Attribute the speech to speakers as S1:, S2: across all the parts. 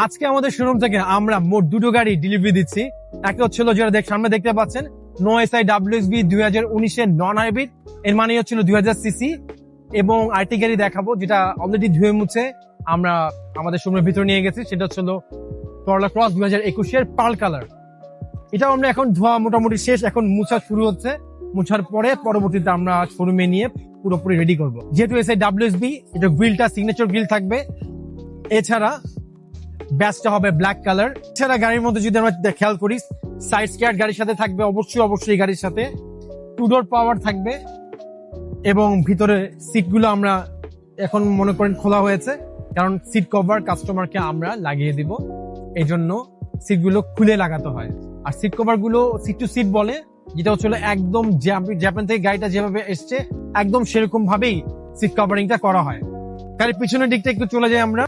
S1: আজকে আমাদের শোরুম থেকে আমরা মোট দুটো গাড়ি ডেলিভারি দিচ্ছি। একটা হচ্ছিল যেটা সামনে দেখতে পাচ্ছেন no SI WXB 2019 non hybrid, এর মানে হচ্ছিল 2000 সিসি। এবং আরেকটি গাড়ি দেখাবো যেটা অলরেডি ধুয়ে মুছে আমরা আমাদের শোরুমের ভিতরে নিয়ে গেছি, সেটা হচ্ছিল করলা ক্রস 2021 পার্ল কালার। এটাও আমরা এখন ধোয়া মোটামুটি শেষ, এখন মুছা শুরু হচ্ছে। মুছার পরে পরবর্তীতে আমরা শোরুমে নিয়ে পুরোপুরি রেডি করব। যেহেতু এসআই WXB, এটা গ্রিলটা সিগনেচার গ্রিল থাকবে। এছাড়া ব্যাচটা হবে ব্ল্যাক কালার। এছাড়া গাড়ির মধ্যে যদি আমরা খেয়াল করি, সাইড স্ক্যাট গাড়ির সাথে থাকবে, অবশ্যই গাড়ির সাথে টু ডোর পাওয়ার থাকবে। এবং ভিতরে সিটগুলো আমরা এখন মনে করেন খোলা হয়েছে, কারণ সিট কভার কাস্টমারকে আমরা লাগিয়ে দিব, এই জন্য সিটগুলো খুলে লাগাতে হয়। আর সিট কভার গুলো সিট টু সিট বলে, যেটা হচ্ছে একদম জাপান থেকে গাড়িটা যেভাবে এসছে একদম সেরকম ভাবেই সিট কভারিংটা করা হয়। গাড়ির পিছনের দিকটা একটু চলে যাই আমরা।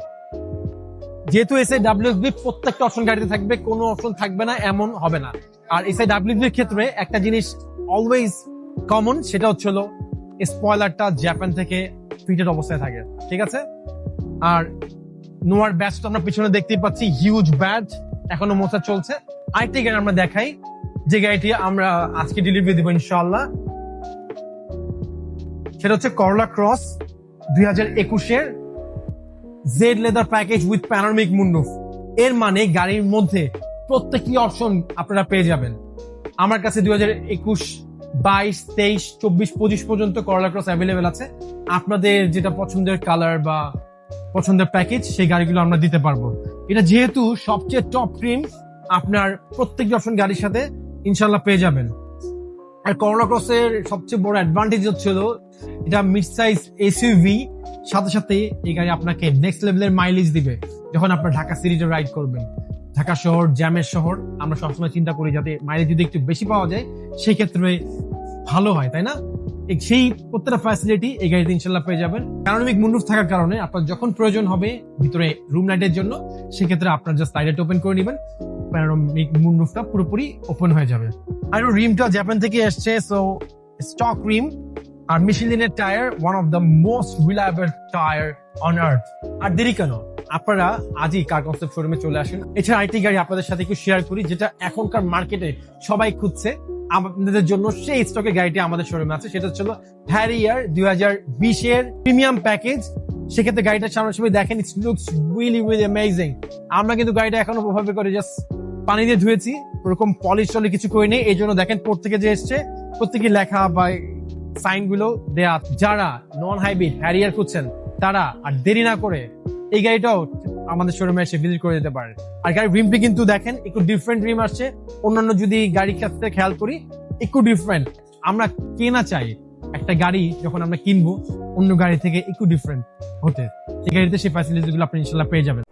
S1: যেহেতু এসআই WXB প্রত্যেকটা অপশন গাড়িতে থাকবে, কোনো অপশন থাকবে না এমন হবে না। আর এসআই WXB এর ক্ষেত্রে একটা জিনিস অলওয়েজ কমন, সেটা হচ্ছিল স্পয়লারটা জাপান থেকে ফিটেড অবস্থায় থাকে, ঠিক আছে। আর নোয়ার ব্যাচটা আমরা পিছনে দেখতেই পাচ্ছি, হিউজ ব্যাচ, এখনো মোছা চলছে। আরেকটি গাড়ি আমরা দেখাই, যে গাড়িটি আমরা আজকে ডেলিভারি দিব ইনশাআল্লাহ, সেটা হচ্ছে করলা cross 2021 Z leather package with panoramic moonroof. এর মানে গাড়ির মধ্যে প্রত্যেকটি অপশন আপনারা পেয়ে যাবেন। আমার কাছে 2021, 22, 23, 24, 25 পর্যন্ত করলা ক্রস অ্যাভেলেবেল আছে। আপনাদের যেটা পছন্দের কালার বা পছন্দের প্যাকেজ, সেই গাড়িগুলো আমরা দিতে পারবো। এটা যেহেতু সবচেয়ে টপ ট্রিম, আপনার প্রত্যেকটি অপশন গাড়ির সাথে ইনশাল্লাহ পেয়ে যাবেন। আর করলা ক্রসের সবচেয়ে বড় অ্যাডভান্টেজ হচ্ছিল এটা মিড সাইজ এসইউভি, সাথে সাথে এই গাড়ি আপনাকে নেক্সট লেভেলের মাইলেজ দিবে যখন আপনার ঢাকা সিটিতে রাইড করবেন। ঢাকা শহর জ্যামের শহর, আমরা সবসময় চিন্তা করি যাতে মাইলেজ যদি একটু বেশি পাওয়া যায় সেই ক্ষেত্রে ভালো হয়, তাই না? সেই প্রত্যেকটা ফ্যাসিলিটি এই গাড়িতে ইনশাল্লাহ পেয়ে যাবেন। প্যানোরামিক মুনরুফ থাকার কারণে আপনার যখন প্রয়োজন হবে ভিতরে রুম লাইটের জন্য, সেক্ষেত্রে আপনার জাস্ট লাইট ওপেন করে নেবেন, প্যানোরামিক মুনরুফটা পুরোপুরি ওপেন হয়ে যাবে। আর রিমটা জাপান থেকে এসছে, সো স্টক রিম। আর মিশেলিনের tyre, one of the most reliable tyre on earth. আর দেরি কেন, আপনারা আজই কার কনসেপ্ট শোরুমে চলে আসেন। এছাড়া আরেকটি গাড়ি আপনাদের সাথে একটু শেয়ার করি, যেটা এখনকার মার্কেটে সবাই খুঁজছে, আপনাদের জন্য সেই স্টকের গাড়িটি আমাদের শোরুমে আছে। সেটা হচ্ছে হ্যারিয়ার 2020 প্রিমিয়াম প্যাকেজ। সেক্ষেত্রে গাড়িটা সামনাসামনি দেখেন, ইটস লুকস রিয়েলি অ্যামেজিং। আমরা কিন্তু গাড়িটা এখনো প্রভাবে করে জাস্ট পানি দিয়ে ধুয়েছি, ওরকম পলিশ টলি কিছু করে নেই। এই জন্য দেখেন প্রত্যেকে যে এসছে, প্রত্যেকে লেখা বা সাইন গুলো দেয়া। যারা নন হাইব্রিড হ্যারিয়ার খুঁজছেন তারা আর দেরি না করে এই গাড়িটাও আমাদের শোরুমে এসে ভিজিট করে যেতে পারেন। আর গাড়ির রিমটি কিন্তু দেখেন একটু ডিফারেন্ট রিম আসছে, অন্যান্য যদি গাড়ির ক্ষেত্রে খেয়াল করি একটু ডিফারেন্ট। আমরা কেনা চাই একটা গাড়ি, যখন আমরা কিনবো অন্য গাড়ি থেকে একটু ডিফারেন্ট হতে, সেই গাড়িতে সেই ফ্যাসিলিটি গুলো আপনি ইনশাল্লাহ পেয়ে যাবেন।